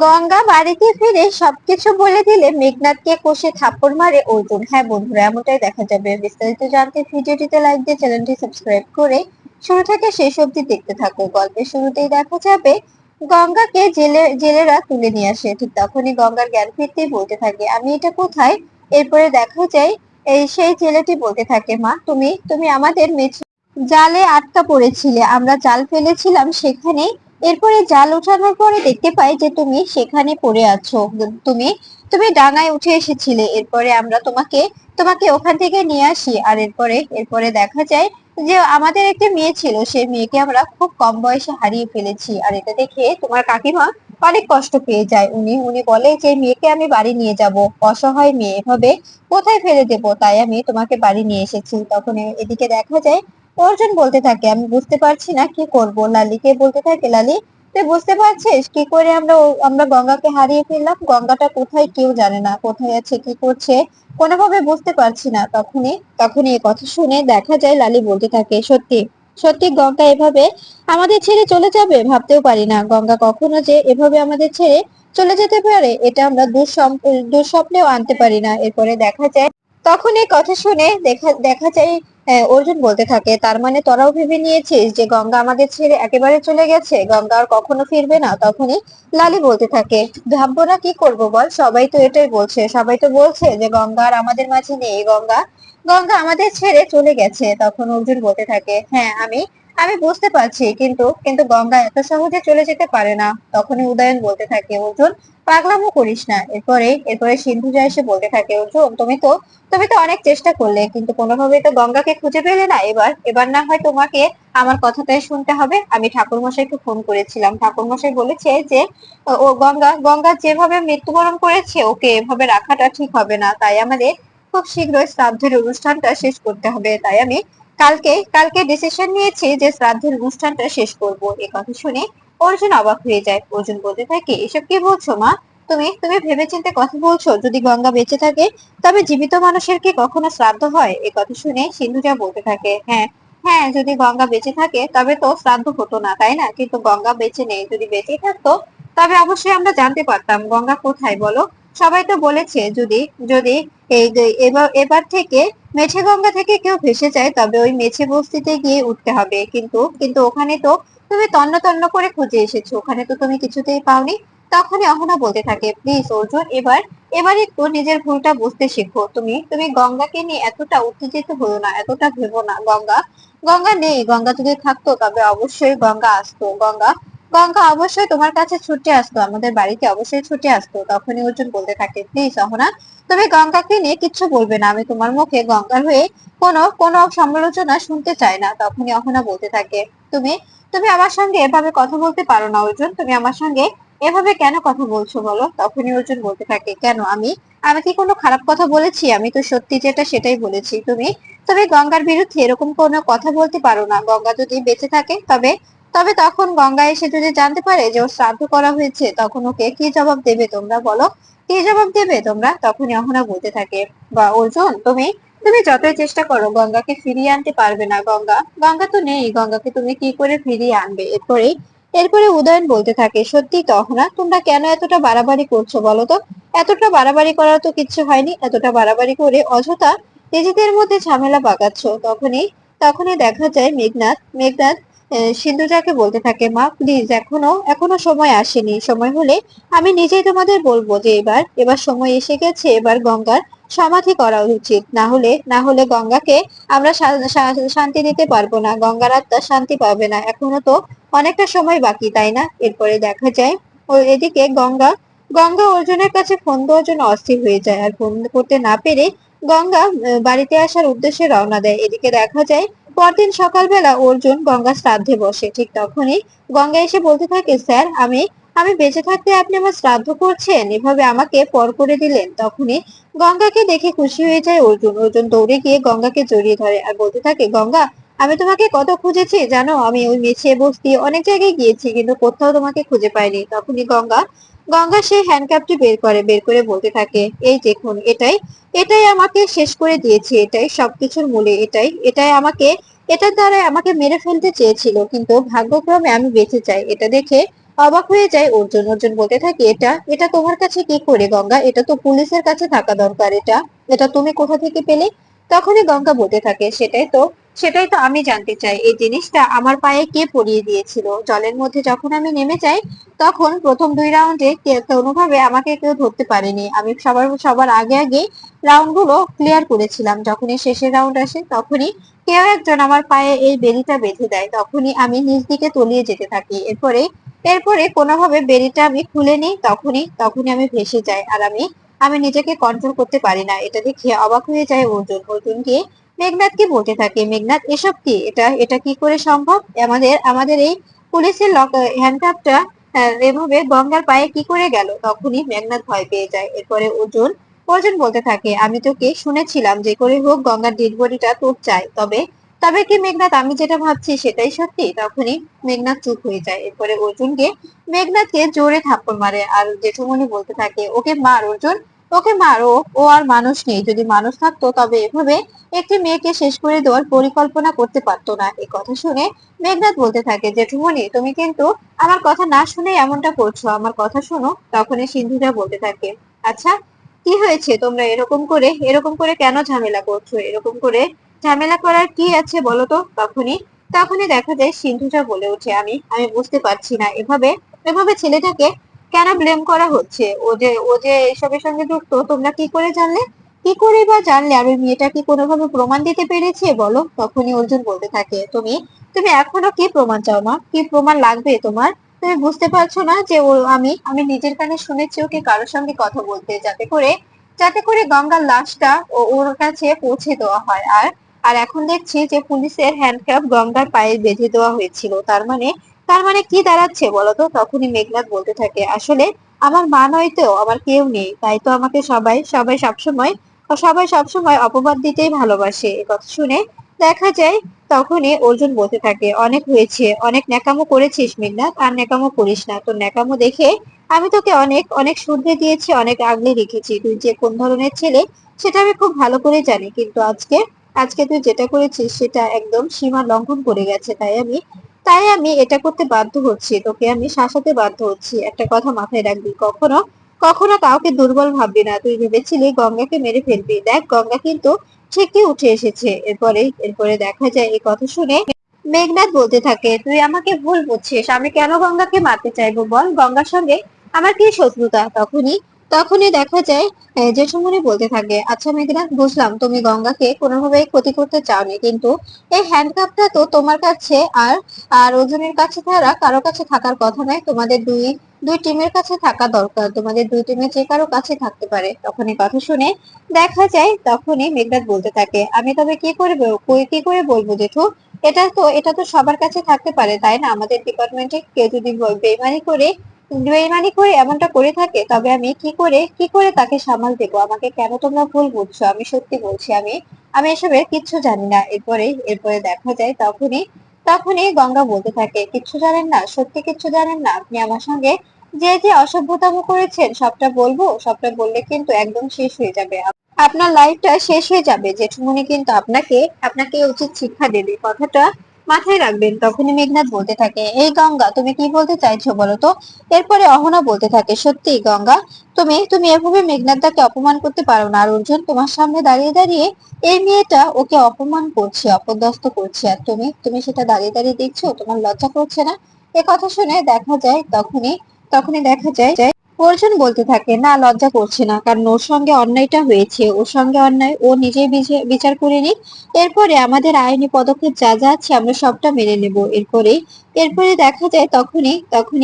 গঙ্গা বাড়িতে ফিরে সবকিছু বলে দিলে মেঘনাথকে কষে থাপ্পড় মারে অর্জুন। হ্যাঁ বন্ধুরা, এমনটাই দেখা যাবে। বিস্তারিত জানতে ভিডিওটিতে লাইক দিয়ে চ্যানেলটি সাবস্ক্রাইব করে শুরু থেকে শেষ অবধি দেখতে থাকো। গল্পের শুরুতেই দেখা যাবে গঙ্গাকে জেলেরা তুলে নিয়ে আসে। ঠিক তখনই গঙ্গার জ্ঞান ফিরতেই বলতে থাকে, আমি এটা কোথায়? এরপরে দেখা যায় সেই ছেলেটি বলতে থাকে, মা তুমি তুমি আমাদের জালে আটকা পড়েছিলে, আমরা জাল ফেলেছিলাম সেখানে। এরপরে জাল ওঠানোর পরে দেখতে পাই যে তুমি সেখানে পড়ে আছো। তুমি তুমি ডাঙায় উঠে এসেছিলে। এরপরে আমরা তোমাকে তোমাকে ওখান থেকে নিয়ে আসি। আর এরপরে এরপরে দেখা যায় যে আমাদের একটা মেয়ে ছিল, সেই মেয়েকে আমরা খুব কম বয়সে হারিয়ে ফেলেছি। আর এটা দেখে তোমার কাকিমা অনেক কষ্ট পেয়ে যায়। উনি উনি বলে যে মেয়েকে আমি বাড়ি নিয়ে যাব, অসহায় মেয়ে, এভাবে কোথায় ফেলে দেবো, তাই আমি তোমাকে বাড়ি নিয়ে এসেছি। তখন এদিকে দেখা যায় অর্জুন বলতে থাকে, আমি বুঝতে পারছি না কি করব। লালিকে বলতে থাকে, লালি তুই বুঝতে পারছিস কি করে আমরা গঙ্গাকে হারিয়ে ফেললাম? গঙ্গাটা কোথায় কেউ জানে না, কোথায় আছে কি করছে কোনোভাবে বুঝতে পারছি না। তখনই এই কথা শুনে দেখা যায় লালি বলতে থাকে, সত্যি সত্যি গঙ্গা এভাবে আমাদের ছেড়ে চলে যাবে? ভাবতেও পারি না গঙ্গা কখনো যে এভাবে আমাদের ছেড়ে চলে যেতে পারে, এটা আমরা দুঃস্বপ্নেও আনতে পারি না। এরপরে দেখা যায় তখন এই কথা শুনে দেখা দেখা যায় অর্জুন বলতে থাকে, তার মানে তোরাও ভেবে নিয়েছিস যে গঙ্গা আমাদের ছেড়ে একেবারে চলে গেছে, গঙ্গা আর কখনো ফিরবে না? তখনই লালি বলতে থাকে, ভাববো না কি করব বল, সবাই তো এটাই বলছে, সবাই তো বলছে যে গঙ্গা আর আমাদের মাঝে নেই, গঙ্গা গঙ্গা আমাদের ছেড়ে চলে গেছে। তখন অর্জুন বলতে থাকে, হ্যাঁ আমি আমি বুঝতে পারছি, কিন্তু কিন্তু গঙ্গা এত সহজে চলে যেতে পারে না। তখনই উদয়ন বলতে থাকে, অর্জুন পাগলামো করিস না। এরপরে সিন্ধুজা এসে বলতে থাকে, অর্জুন তুমি তো অনেক চেষ্টা করলে, কিন্তু কোনোভাবেই তো গঙ্গাকে খুঁজে পেলে না। এবার এবার না হয় তোমাকে আমার কথাটাই শুনতে হবে। আমি ঠাকুর মশাইকে ফোন করেছিলাম, ঠাকুর মশাই বলেছে যে ও গঙ্গা গঙ্গা যেভাবে মৃত্যুবরণ করেছে ওকে এভাবে রাখাটা ঠিক হবে না, তাই আমাদের খুব শীঘ্রই শ্রাদ্ধের অনুষ্ঠানটা শেষ করতে হবে। তাই আমি কালকে কালকে ডিসিশন নিয়েছি যে শ্রাদ্ধের অনুষ্ঠানটা শেষ করব। এই কথা শুনে অর্জুন অবাক হয়ে যায়। অর্জুন বলতে থাকে, এসব কি বলছো মা? তুমি তুমি ভেবেচিন্তে কথা বলছো? যদি গঙ্গা বেঁচে থাকে তবে জীবিত মানুষের কি কখনো শ্রাদ্ধ হয়? এ কথা শুনে সিন্ধুজা বলতে থাকে, হ্যাঁ হ্যাঁ, যদি গঙ্গা বেঁচে থাকে তবে তো শ্রাদ্ধ হতো না, তাই না? কিন্তু গঙ্গা বেঁচে নেই, যদি বেঁচে থাকতো তবে অবশ্যই আমরা জানতে পারতাম গঙ্গা কোথায়। বলো, সবাই তো বলেছে যদি যদি এই যে এবার এবার থেকে মেছে গঙ্গা থেকে কেউ ভেসে যায় তবে ওই মেছে বস্তিতে গিয়ে উঠতে হবে। কিন্তু কিন্তু ওখানে তো তুমি তন্ন তন্ন করে খুঁজে এসেছো, ওখানে তো তুমি কিছুতেই পাওনি। তখনই অহনা বলতে থাকে, প্লিজ অর্জুন, এবার এবার একটু নিজের ভুলটা বুঝতে শেখো। তুমি তুমি গঙ্গাকে নিয়ে এতটা উত্তেজিত হলো না, এতটা ভেবো না। গঙ্গা গঙ্গা নেই, গঙ্গা যদি থাকতো তবে অবশ্যই গঙ্গা আসতো। গঙ্গা গঙ্গা অবশ্যই তোমার কাছে ছুটে আসতো, আমাদের বাড়িতে অবশ্যই ছুটে আসতো। তখনই অর্জুন বলতে থাকে, প্লিজ অহনা, তুমি গঙ্গাকে নিয়ে কিচ্ছু বলবে না, আমি তোমার মুখে গঙ্গার হয়ে কোনো কোনো সমালোচনা শুনতে চাই না। তখনই অহনা বলতে থাকে, তুমি তুমি আমার সঙ্গে এভাবে কথা বলতে পারো না অর্জুন, তুমি আমার সঙ্গে এভাবে কেন কথা বলছো বলো? তখনই অর্জুন বলতে থাকে, কেন? আমি আমি কি কোনো খারাপ কথা বলেছি? আমি তো সত্যি যেটা সেটাই বলেছি। তুমি তুমি গঙ্গার বিরুদ্ধে এরকম কোনো কথা বলতে পারো না। গঙ্গা যদি বেঁচে থাকে তবে তবে তখন গঙ্গা এসে যদি জানতে পারে যে ওর শ্রাদ্ধ করা হয়েছে, তখন ওকে কি জবাব দেবে তোমরা বলো? কি জবাব দেবে তোমরা? তখনই অহনা বলতে থাকে, বা অর্জুন, তুমি তুমি যতই চেষ্টা করো গঙ্গাকে ফিরিয়ে আনতে পারবে না। গঙ্গা গঙ্গা তো নেই, গঙ্গাকে তুমি কি করে ফিরিয়ে আনবে? এরপরে উদয়ন বলতে থাকে, সত্যি তো অহনা, তোমরা কেন এতটা বাড়াবাড়ি করছো বলো তো? এতটা বাড়াবাড়ি করার তো কিচ্ছু হয়নি, এতটা বাড়াবাড়ি করে অযথা নিজেদের মধ্যে ঝামেলা পাকাচ্ছো। তখনই তখনই দেখা যায় মেঘনাথ সিন্ধুজাকে বলতে থাকে, মা প্লিজ, এখনো এখনো সময় আসেনি, সময় হলে আমি নিজেই তোমাদের বলবো যে এবার এবার সময় এসে গেছে, এবার গঙ্গার সমাধি করা উচিত। না হলে গঙ্গাকে আমরা শান্তি দিতে পারবো না, গঙ্গার আত্মা শান্তি পাবে না। এখনো তো অনেকটা সময় বাকি, তাই না? এরপরে দেখা যায় ও এদিকে গঙ্গা গঙ্গা অর্জুনের কাছে ফোন দেওয়ার জন্য অস্থির হয়ে যায়। আর ফোন করতে না পেরে গঙ্গা বাড়িতে আসার উদ্দেশ্যে রওনা দেয়। এদিকে দেখা যায় পরদিন সকালবেলা অর্জুন গঙ্গা শ্রাদ্ধে বসে। ঠিক তখনই গঙ্গা এসে বলতে থাকে, স্যার, আমি আমি বেঁচে থাকতে আপনি আমার শ্রাদ্ধ করছেন, এভাবে আমাকে পর করে দিলেন। তখনই গঙ্গাকে দেখে খুশি হয়ে যায় অর্জুন। অর্জুন দৌড়ে গিয়ে গঙ্গাকে জড়িয়ে ধরে আর বলতে থাকে, গঙ্গা, আমি তোমাকে কত খুঁজেছি জানো? আমি ওই মেছে বস্তি অনেক জায়গায় গিয়েছি, কিন্তু কোথাও তোমাকে খুঁজে পাইনি। তখনই গঙ্গা গঙ্গা সেই হ্যান্ডকাপটি বের করে বলতে থাকে, এই দেখুন, এটাই এটাই আমাকে শেষ করে দিয়েছে, এটাই সবকিছুর মূলে, এটাই এটাই আমাকে এটার দ্বারা আমাকে মেরে ফেলতে চেয়েছিল, কিন্তু ভাগ্যক্রমে আমি বেঁচে যাই। এটা দেখে অবাক হয়ে যায় অর্জুন। অর্জুন বলতে থাকে, এটা এটা তোমার কাছে কি করে গঙ্গা? এটা তো পুলিশের কাছে থাকা দরকার। এটা এটা তুমি কোথা থেকে পেলে? তখনই গঙ্গা বলতে থাকে, সেটাই তো আমি জানতে চাই। এই জিনিসটা আমার পায়ে কে পরিয়ে দিয়েছিল? জলের মধ্যে যখন আমি নেমে যাই, তখন প্রথম 2 রাউন্ডে কোনোভাবে আমাকে কেউ ধরতে পারেনি। আমি সবার আগে আগে রাউন্ড গুলো ক্লিয়ার করেছিলাম। যখনই শেষের রাউন্ড আসে, তখনই কেউ একজন আমার পায়ে এই বেড়িটা বেঁধে দেয়। তখনই আমি নিচ দিকে তলিয়ে যেতে থাকি। এরপরে কোনোভাবে বেড়িটা আমি খুলে নিই। তখনই আমি ভেসে যাই। আর আমি আমি নিজেকে কন্ট্রোল করতে পারি না। এটা দেখে অবাক হয়ে যায় অর্জুন। অর্জুনকে মেঘনাথকে বলতে থাকে, মেঘনাথ এসব কি? এটা এটা কি করে সম্ভব? আমাদের এই পুলিশের হ্যান্ডকাপটা এভাবে গঙ্গার পায়ে কি করে গেল? তখনই মেঘনাথ ভয় পেয়ে যায়। এরপরে অর্জুন অর্জুন বলতে থাকে, আমি তোকে শুনেছিলাম যে করে হোক গঙ্গার ডেড বডিটা তোর চাই। তবে তবে কি মেঘনাথ, আমি যেটা ভাবছি সেটাই সত্যি? তখনই মেঘনাথ চুপ হয়ে যায়। এরপরে অর্জুনকে মেঘনাথকে জোরে থাপ্পড় মারে। আর জেঠুমনি বলতে থাকে, ওকে মার অর্জুন, ওকে মার। ও আর মানুষ নেই। যদি মানুষ থাকতো তবে এভাবে একটি মেয়েকে শেষ করে দেওয়ার পরিকল্পনা করতে পারতো না। এই কথা শুনে মেঘনাথ বলতে থাকে, জেঠুমনি তুমি কিন্তু আমার কথা না শুনে এমনটা করছো। আমার কথা শোনো। তখনই সিন্ধুজা বলতে থাকে, আচ্ছা কি হয়েছে? তোমরা এরকম করে কেন ঝামেলা করছো? এরকম করে ঝামেলা করার কি আছে বলো তো? তখনই দেখা যায় সিন্ধুজা বলে ওঠে, আমি বুঝতে পারছি না, এভাবে এভাবে ছেলেটাকে কেন ব্লেম করা হচ্ছে? ও যে এসবের সঙ্গে যুক্ত, তোমরা কি করে জানলে? কি করে বা জানলে? আর ওই মেয়েটা কি কোনোভাবে প্রমাণ দিতে পেরেছে বলো? তখনই অর্জুন বলতে থাকে, তুমি তুমি এখনো কি প্রমাণ চাও? মা, কি প্রমাণ লাগবে তোমার? তুমি বুঝতে পারছো না যে আমি নিজের কানে শুনেছি ওকে কারোর সঙ্গে কথা বলতে, যাতে করে গঙ্গার লাশটা ওর কাছে পৌঁছে দেওয়া হয়। আর আর এখন দেখছি যে পুলিশের হ্যান্ডকাপ গঙ্গার পায়ে বেঁধে দেওয়া হয়েছিল। তার মানে কি দাঁড়াচ্ছে বলতো? তখনই মেঘনাথ বলতে থাকে, আসলে আমার মা নয়তো, আমার কেউ নেই, তাই তো আমাকে সবাই সবসময় অপবাদ দিতেই ভালোবাসে। এ কথা শুনে দেখা যায় তখনই অর্জুন বলতে থাকে, অনেক হয়েছে, অনেক ন্যাকামো করেছিস মেঘনাথ, আর ন্যাকামো করিস না। তোর ন্যাকামো দেখে আমি তোকে অনেক অনেক শুধরে দিয়েছি, অনেক আগলে রেখেছি। তুই যে কোন ধরনের ছেলে সেটা আমি খুব ভালো করে জানি, কিন্তু আজকে আজকে তুই যেটা করেছিস সেটা একদম সীমা লঙ্ঘন করে গেছে। তাই আমি এটা করতে বাধ্য হচ্ছি, তোকে আমি শাসাতে বাধ্য হচ্ছি। একটা কথা মাথায় রাখবি, কখনো কখনো কাউকে দুর্বল ভাববি না। তুই ভেবেছিলি গঙ্গাকে মেরে ফেলবি, দেখ গঙ্গা কিন্তু ঠিকই উঠে এসেছে। এরপরে দেখা যায় এই কথা শুনে মেঘনাথ বলতে থাকে, তুই আমাকে ভুল বুঝছিস। আমি কেন গঙ্গাকে মারতে চাইবো বল? গঙ্গার সঙ্গে আমার কি শত্রুতা? তখনই দেখা যায় জেঠুমনি বলতে থাকে, আচ্ছা মেঘনাথ, বুঝলাম তুমি গঙ্গাকে কোনোভাবেই ক্ষতি করতে চাওনি, কিন্তু এই হ্যান্ডকাপটা তো তোমার কাছে আর আর অর্জুনের কাছে ছাড়া কারো কাছে থাকার কথা নয়। তোমাদের দুই দুই টিমের কাছে থাকা দরকার। তোমাদের দুই টিমের যে কারো কাছে থাকতে পারে। তখন এই কথা শুনে দেখা যায় তখনই মেঘনাথ বলতে থাকে, আমি তবে কি করে বলবো জেঠু? এটা তো সবার কাছে থাকতে পারে, তাই না? আমাদের ডিপার্টমেন্টে কেউ যদি বেইমানি করে এমনটা করে থাকে, তবে আমি কি করে তাকে সামাল দেবো? আমাকে কেন তোমরা ভুল বুঝছো? আমি সত্যি বলছি, আমি এসবের কিচ্ছু জানি না। এরপরে দেখা যায় তখনই গঙ্গা বলতে থাকে, কিচ্ছু জানেন না? সত্যি কিচ্ছু জানেন না? আপনি আমার সঙ্গে যে অসভ্যতামো করেছেন সবটা বলবো? সবটা বললে কিন্তু একদম শেষ হয়ে যাবে, আপনার লাইফটা শেষ হয়ে যাবে। জেঠুমনি কিন্তু আপনাকে আপনাকে উচিত শিক্ষা দেবে, কথাটা মাথায় রাখবেন। তখনই মেঘনাথ বলতে থাকে, এই গঙ্গা, তুমি কি বলতে চাইছো বলো তো? এরপরে অহনা বলতে থাকে, সত্যি গঙ্গা, তুমি এভাবে মেঘনাথদাকে অপমান করতে পারো না। আর অর্জুন তোমার সামনে দাঁড়িয়ে দাঁড়িয়ে এই মেয়েটা ওকে অপমান করছে, অপদস্থ করছে, আর তুমি সেটা দাঁড়িয়ে দাঁড়িয়ে দেখছো? তোমার লজ্জা করছে না? এ কথা শুনে দেখা যায় তখনই দেখা যায় অর্জুন বলতে থাকে, না, লজ্জা করছে না, কারণ ওর সঙ্গে অন্যায়টা হয়েছে, ওর সঙ্গে অন্যায় ও নিজেই বিচার করে নিক। এরপরে আমাদের আইনি পদক্ষেপ যা যা আছে আমরা সবটা মেনে নেব। এরপরে দেখা যায় তখনই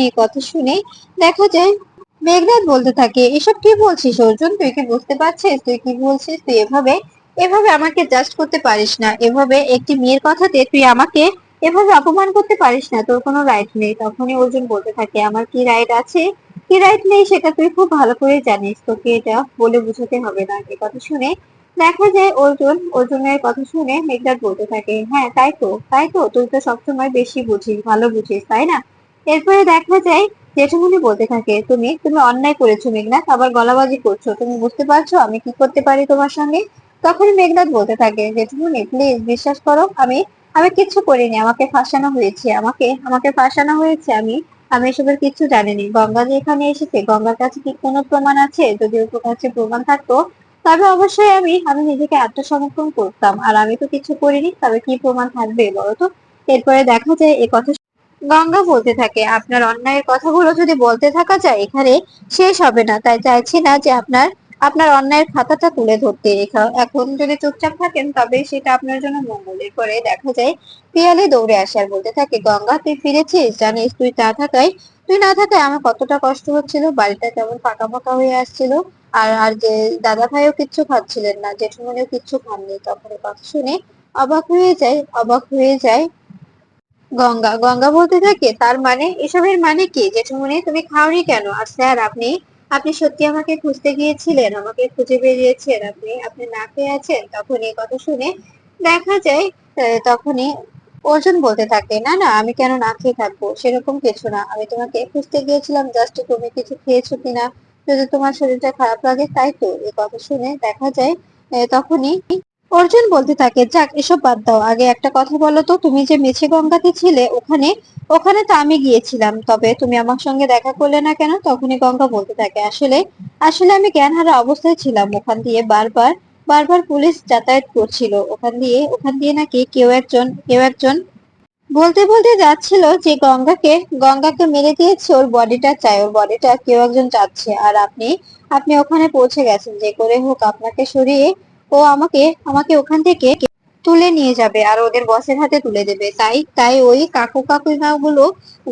এই কথা শুনে দেখা যায় মেঘনাথ বলতে থাকে, এসব কি বলছিস অর্জুন? তুই কি বুঝতে পারছিস তুই কি বলছিস? তুই এভাবে এভাবে আমাকে জাস্ট করতে পারিস না। এভাবে একটি মেয়ের কথাতে তুই আমাকে এভাবে অপমান করতে পারিস না। তোর কোনো রাইট নেই। তখনই অর্জুন বলতে থাকে, আমার কি রাইট আছে কি রাইট নেই সেটা তুই খুব ভালো করে জানিস, তোকে এটা বলে বোঝাতে হবে না। এ কথা শুনে দেখা যায় অর্জুনের কথা শুনে মেঘনাথ বলতে থাকে, হ্যাঁ তাই তো তুই তো সবসময় বেশি বুঝিস, ভালো বুঝিস, তাই না? এরপরে দেখা যায় জেঠুমনি বলতে থাকে, তুমি অন্যায় করেছো মেঘনাথ, আবার গলাবাজি করছো। তুমি বুঝতে পারছো আমি কি করতে পারি তোমার সঙ্গে? তখন মেঘনাথ বলতে থাকে, জেঠুমনি প্লিজ বিশ্বাস করো, আমি আমি কিচ্ছু করিনি। আমাকে ফাঁসানো হয়েছে, আমাকে আমাকে ফাঁসানো হয়েছে। আমি এসবের কিচ্ছু জানিনি। গঙ্গা যে এখানে এসেছে, গঙ্গার কাছে কি কোনো প্রমাণ আছে? যদি ওর কাছে প্রমাণ থাকতো তবে অবশ্যই আমি নিজেকে আত্মসমর্পণ করতাম। আর আমি তো কিছু করিনি, তবে কি প্রমাণ থাকবে বলতো? এরপরে দেখা যায় এ কথা গঙ্গা বলতে থাকে, আপনার অন্যায়ের কথাগুলো যদি বলতে থাকা যায় এখানে শেষ হবে না, তাই চাইছি না যে আপনার আপনার অন্যায়ের খাতাটা তুলে ধরতে। এখন যদি চুপচাপ থাকেন তবে সেটা আপনার জন্য মঙ্গল। এরপরে দেখা যায় পিয়ালি দৌড়ে আসে আর বলতে থাকে, গঙ্গা তুই ফিরেছিস? জানিস তুই না থাকায় আমার কতটা কষ্ট হচ্ছিল, বাড়িটা কেমন ফাঁকা ফাঁকা হয়ে আসছিল। আর আর যে দাদা ভাইও কিচ্ছু খাচ্ছিলেন না, জেঠুমনিও কিচ্ছু খাননি। তখন এই কথা শুনে অবাক হয়ে যায় গঙ্গা। গঙ্গা বলতে থাকে, তার মানে এসবের মানে কি জেঠুমনি? তুমি খাওনি কেন? আর স্যার, আপনি আপনি সত্যি আমাকে খুঁজতে গিয়েছিলেন, আমাকে খুঁজে বেরিয়েছেন, আপনি আপনি না খেয়ে আছেন? তখন এই কথা শুনে দেখা যায় তখনই অর্জুন বলতে থাকে, না না, আমি কেন না খেয়ে থাকবো? সেরকম কিছু না, আমি তোমাকে খুঁজতে গিয়েছিলাম জাস্ট তুমি কিছু খেয়েছো কিনা, যদি তোমার শরীরটা খারাপ লাগে তাই তো। এই কথা শুনে দেখা যায় তখনই অর্জুন বলতে থাকে, যাক এসব বাদ দাও, আগে একটা কথা বলো তো, তুমি যে মেছে গঙ্গাতে ছিলে ওখানে ওখানে তো আমি গিয়েছিলাম, তবে তুমি আমার সঙ্গে দেখা করলে না কেন? তখনই গঙ্গা বলতে থাকে, আসলে আসলে আমি জ্ঞানহারা অবস্থায় ছিলাম। ওখান দিয়ে বারবার বারবার পুলিশ যাতায়াত করছিল। ওখান দিয়ে নাকি কেউ একজন বলতে বলতে যাচ্ছিল যে গঙ্গাকে মেরে দিয়েছে, ওর বডিটা চাই, ওর বডিটা কেউ একজন চাচ্ছে। আর আপনি আপনি ওখানে পৌঁছে গেছেন, যে করে হোক আপনাকে সরিয়ে ও আমাকে আমাকে ওখান থেকে তুলে নিয়ে যাবে আর ওদের বসের হাতে তুলে দেবে। তাই তাই ওই কাকুমা গুলো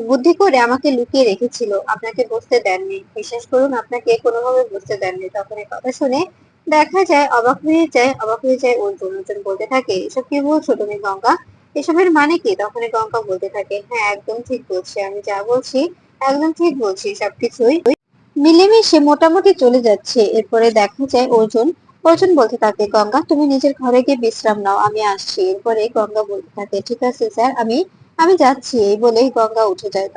বুদ্ধি করে আমাকে লুকিয়ে রেখেছিল, আপনাকে বসতে দেননি। বিশ্বাস করুন, আপনাকে কোনোভাবে বসতে দেননি। তখন এই কথা শুনে দেখা যায় অবাক হয়ে যায় অর্জুন বলতে থাকে, এসব কি বলছো তুমি গঙ্গা? এসবের মানে কি? তখনই গঙ্গা বলতে থাকে, হ্যাঁ একদম ঠিক বলছি, আমি যা বলছি একদম ঠিক বলছি, সবকিছুই মিলেমিশে মোটামুটি চলে যাচ্ছে। এরপরে দেখা যায় অর্জুন অর্জুন বলতে থাকে, গঙ্গা তুমি নিজের ঘরে গিয়ে বিশ্রাম নাও, আমি আসছি। এরপরে গঙ্গা বলতে থাকে, ঠিক আছে স্যার, আমি আমি যাচ্ছি। এই বলেই গঙ্গা উঠে যায়।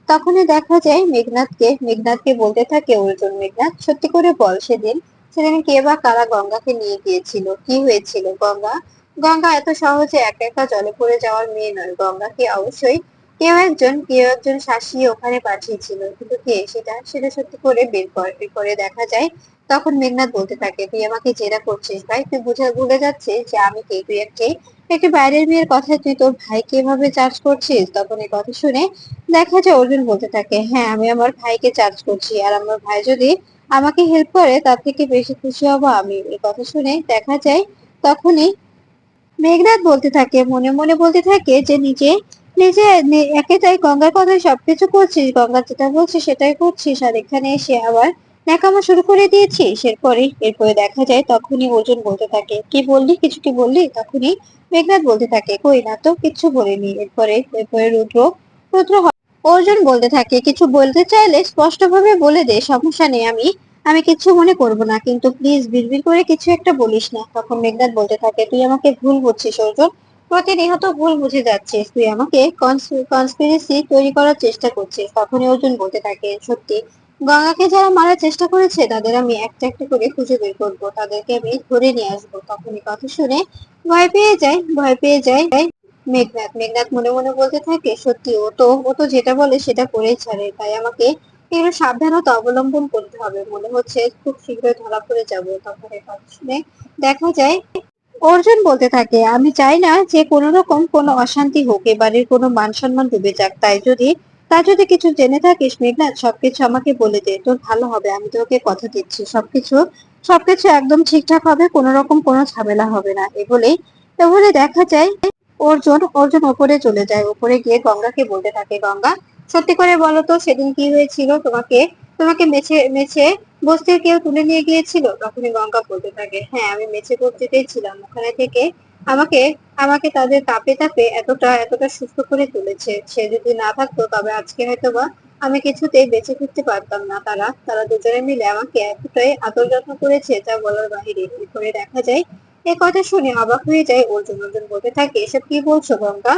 তখনই দেখা যায় মেঘনাথকে বলতে থাকে অর্জুন, মেঘনাথ সত্যি করে বল, সেদিন সেদিন কে বা কারা গঙ্গাকে নিয়ে গিয়েছিল? কি হয়েছিল? গঙ্গা গঙ্গা এত সহজে একা একা জলে পড়ে যাওয়ার মেয়ে নয়। গঙ্গাকে অবশ্যই কেউ একজন শাসিয়ে ওখানে পাঠিয়েছিল, কিন্তু কে সেটা সেটা সত্যি করে বের কর। এরপরে দেখা যায় তখন মেঘনাথ বলতে থাকে, তুই আমাকে জেরা করছিস ভাই, তুই ভুলে যাচ্ছিস যে আমি কে? তুই একটি বাইরের মেয়ের কথায় তুই তোর ভাইকে এভাবে চার্জ করছিস। তখন এই কথা শুনে দেখা যায় অর্জুন বলতে থাকে, হ্যাঁ আমি আমার ভাইকে চার্জ করছি, আর আমার ভাই যদি আমাকে হেল্প করে তার থেকে বেশি খুশি হব আমি। এই কথা শুনে দেখা যায় তখনই মেঘনাথ বলতে থাকে, মনে মনে বলতে থাকে যে নিজে নিজে একে তাই গঙ্গার কথায় সবকিছু করছিস, গঙ্গা যেটা বলছে সেটাই করছিস, আর এখানে এসে আবার ন্যাকামো শুরু করে দিয়েছিস। এরপরে দেখা যায় তখনই অর্জুন বলতে থাকে, কি বললি? কিছু কি বললি? তখনই মেঘনাথ বলতে থাকে, কই না তো, কিচ্ছু বলিনি। এরপরে রুদ্র অর্জুন বলতে থাকে, কিছু বলতে চাইলে স্পষ্টভাবে বলে দে, সমস্যা নেই, আমি কিচ্ছু মনে করব না, কিন্তু প্লিজ বিড়বিড় করে কিছু একটা বলিস না। তখন মেঘনাথ বলতে থাকে, তুই আমাকে ভুল বুঝছিস অর্জুন, প্রতিনিয়ত ভুল বুঝে যাচ্ছিস, তুই আমাকে কনস্পিরেসি তৈরি করার চেষ্টা করছিস। তখনই অর্জুন বলতে থাকে, সত্যি গঙ্গাকে যারা মারার চেষ্টা করেছে তাদের আমি একটা একটা করে খুঁজে বের করবো, তাদেরকে আমি ধরে নিয়ে আসবো। তখন এই কথা শুনে ভয় পেয়ে যায় মেঘনাথ মনে মনে বলতে থাকে, সত্যি ও তো যেটা বলে সেটা করেই ছাড়ে, তাই আমাকে একটু সাবধানতা অবলম্বন করতে হবে, মনে হচ্ছে খুব শীঘ্রই ধরা পড়ে যাব। তখন এই কথা শুনে দেখা যায় অর্জুন বলতে থাকে, আমি চাই না যে কোনো রকম কোনো অশান্তি হোক, এ বাড়ির কোনো মান সম্মান ডুবে যাক, তাই যদি কিছু জেনে থাকিস মেঘনাথ, সবকিছু আমাকে বলে দে, তোর ভালো হবে, আমি তোকে কথা দিচ্ছি, সবকিছু একদম ঠিকঠাক হবে, কোনো রকম কোনো ঝামেলা হবে না। এ বলে দেখা যায় অর্জুন ওপরে চলে যায়। ওপরে গিয়ে গঙ্গাকে বলতে থাকে, গঙ্গা সত্যি করে বলো তো, সেদিন কি হয়েছিল? তোমাকে তোমাকে মেছে মেছে বস্তির কেউ তুলে নিয়ে গিয়েছিল? তখনই গঙ্গা বলতে থাকে, হ্যাঁ আমি মেছে বস্তিতেই ছিলাম, ওখানে থেকে আমাকে আমাকে তাদের তাপে তাপে এতটা এতটা সুস্থ করে তুলেছে। সে যদি না থাকতো তবে আজকে হয়তোবা আমি কিছুতেই বেঁচে ফিরতে পারতাম না। তারা দুজনে মিলে আমাকে এতটাই আদর যত্ন করেছে যা বলার বাহিরে। এরপরে দেখা যায় এ কথা শুনে অবাক হয়ে যায় অর্জুন বলতে থাকে, এসব কি বলছো গঙ্গা?